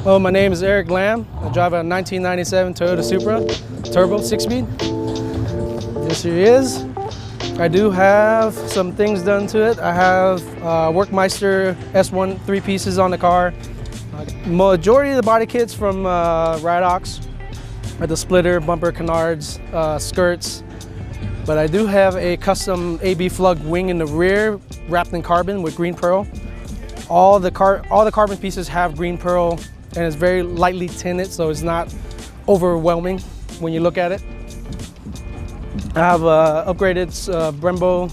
Hello, my name is Eric Lamb. I drive a 1997 Toyota Supra Turbo 6-speed. This here is. I do have some things done to it. I have Workmeister S1 3 pieces on the car. Majority of the body kits from Ridox are the splitter, bumper, canards, skirts. But I do have a custom AB Flug wing in the rear wrapped in carbon with green pearl. All the carbon pieces have green pearl, and it's very lightly tinted, so it's not overwhelming when you look at it. I have upgraded Brembo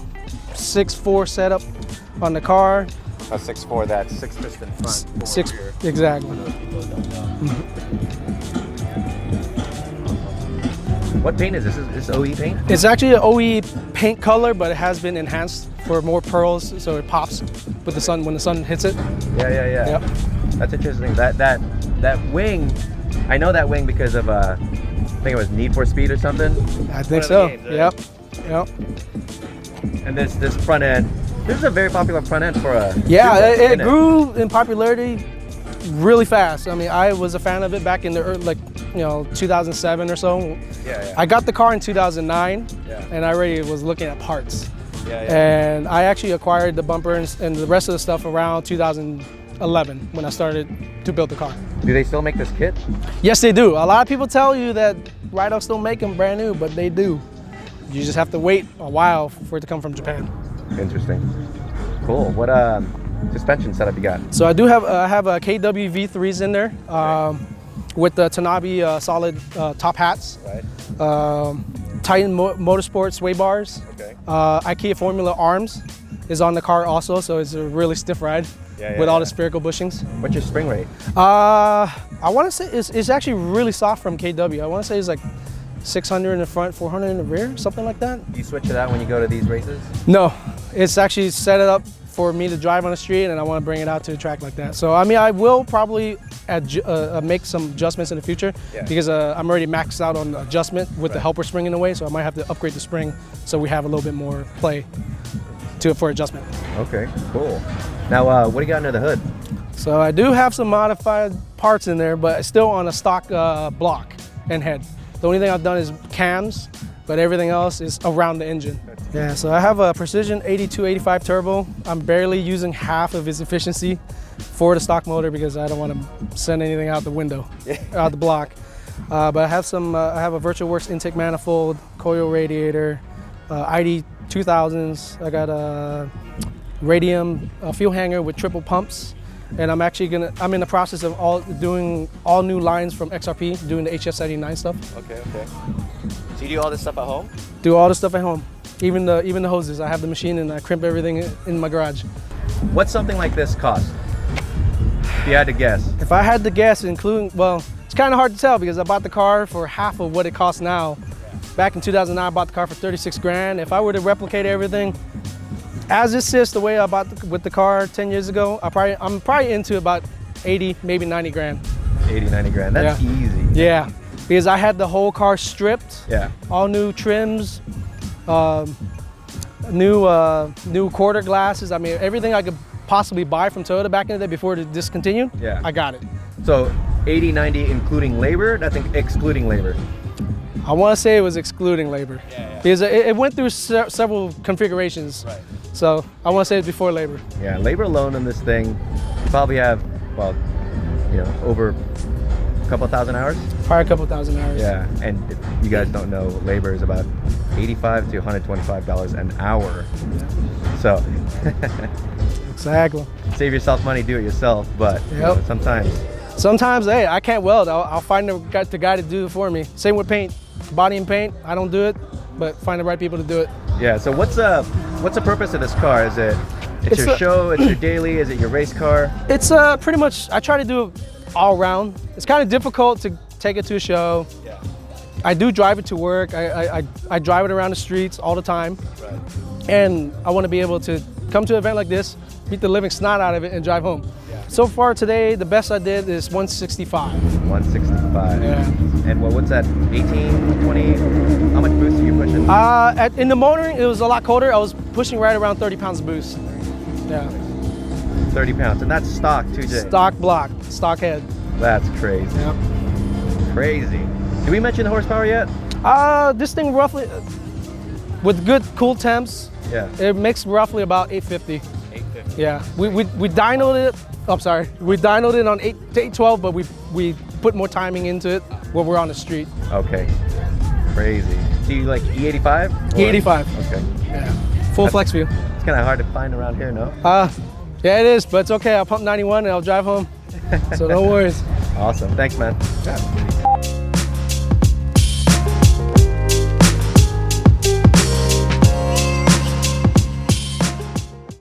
6.4 setup on the car. A 6.4, that's 6 piston front, 4 rear. Exactly. What paint is this? Is this OE paint? It's actually an OE paint color, but it has been enhanced for more pearls, so it pops with the sun when the sun hits it. Yeah. Yep. That's interesting. That wing, I know that wing because of I think it was Need for Speed or something. I think so. Games, right? Yep. And this front end, this is a very popular front end for a. Yeah, Supra, it grew in popularity really fast. I mean, I was a fan of it back in the early, 2007 or so. Yeah. I got the car in 2009, Yeah. and I already was looking at parts. Yeah. And I actually acquired the bumper and the rest of the stuff around 2011 when I started to build the car. Do they still make this kit? Yes, they do. A lot of people tell you that Ridox don't make them brand new, but they do. You just have to wait a while for it to come from Japan. Interesting. Cool. What suspension setup you got? So I do have a KW V3s in there with the Tanabe solid top hats. Right. Titan Motorsport sway bars. Okay. IKEA Formula arms is on the car also, so it's a really stiff ride with all the spherical bushings. What's your spring rate? I want to say it's actually really soft from KW. I want to say it's like 600 in the front, 400 in the rear, something like that. Do you switch it out when you go to these races? No, it's actually set it up for me to drive on the street, and I want to bring it out to a track like that. So I mean, I will probably make some adjustments in the future because I'm already maxed out on adjustment with the helper spring in the way, so I might have to upgrade the spring so we have a little bit more play for adjustment. Okay, cool. Now, what do you got under the hood? So I do have some modified parts in there, but still on a stock block and head. The only thing I've done is cams, but everything else is around the engine. Yeah, so I have a Precision 8285 turbo. I'm barely using half of its efficiency for the stock motor because I don't want to send anything out the window, out the block. But I have I have a VirtualWorks intake manifold, Toyo radiator, ID 2000s. I got a radium fuel hanger with triple pumps. And I'm in the process of doing all new lines from XRP, doing the HS79 stuff. Okay. So you do all this stuff at home? Do all the stuff at home, even the hoses. I have the machine and I crimp everything in my garage. What's something like this cost? If you had to guess. If I had to guess, well, it's kind of hard to tell because I bought the car for half of what it costs now. Back in 2009, I bought the car for 36 grand. If I were to replicate everything, as it sits the way I bought with the car 10 years ago, I'm probably into about 80, maybe 90 grand. 80, 90 grand, that's easy. Yeah, because I had the whole car stripped. Yeah. All new trims, new quarter glasses. I mean, everything I could possibly buy from Toyota back in the day before it discontinued, I got it. So 80, 90 including labor, I think excluding labor. I want to say it was excluding labor. Because it went through several configurations. Right. So I want to say it's before labor. Yeah, labor alone on this thing, you probably have, well, over a couple thousand hours? Probably a couple thousand hours. Yeah, and if you guys don't know, labor is about $85 to $125 an hour. Yeah. So, exactly. Save yourself money, do it yourself, but sometimes, hey, I can't weld. I'll find the guy to do it for me. Same with paint, body and paint. I don't do it, but find the right people to do it. Yeah. So what's the purpose of this car? Is it's your show? It's your daily? Is it your race car? It's pretty much. I try to do it all around. It's kind of difficult to take it to a show. Yeah. I do drive it to work. I drive it around the streets all the time. Right. And I want to be able to come to an event like this, beat the living snot out of it, and drive home. Yeah. So far today, the best I did is 165. 165. Yeah. And what's that, 18, 20? How much boost are you pushing? In the motoring, it was a lot colder. I was pushing right around 30 pounds of boost. Yeah. 30 pounds, and that's stock too, Jay. Stock block, stock head. That's crazy. Yep. Crazy. Did we mention the horsepower yet? This thing roughly, with good cool temps, Yeah. it makes roughly about 850. 850. Yeah, we dynoed it. I'm sorry, we dynoed it on 812, but we put more timing into it when we're on the street. Okay. Crazy. Do you like E85? E85. Okay. Yeah. Full flex view. It's kind of hard to find around here, no? Yeah, it is, but it's okay. I'll pump 91 and I'll drive home. So no worries. Awesome. Thanks, man. Yeah.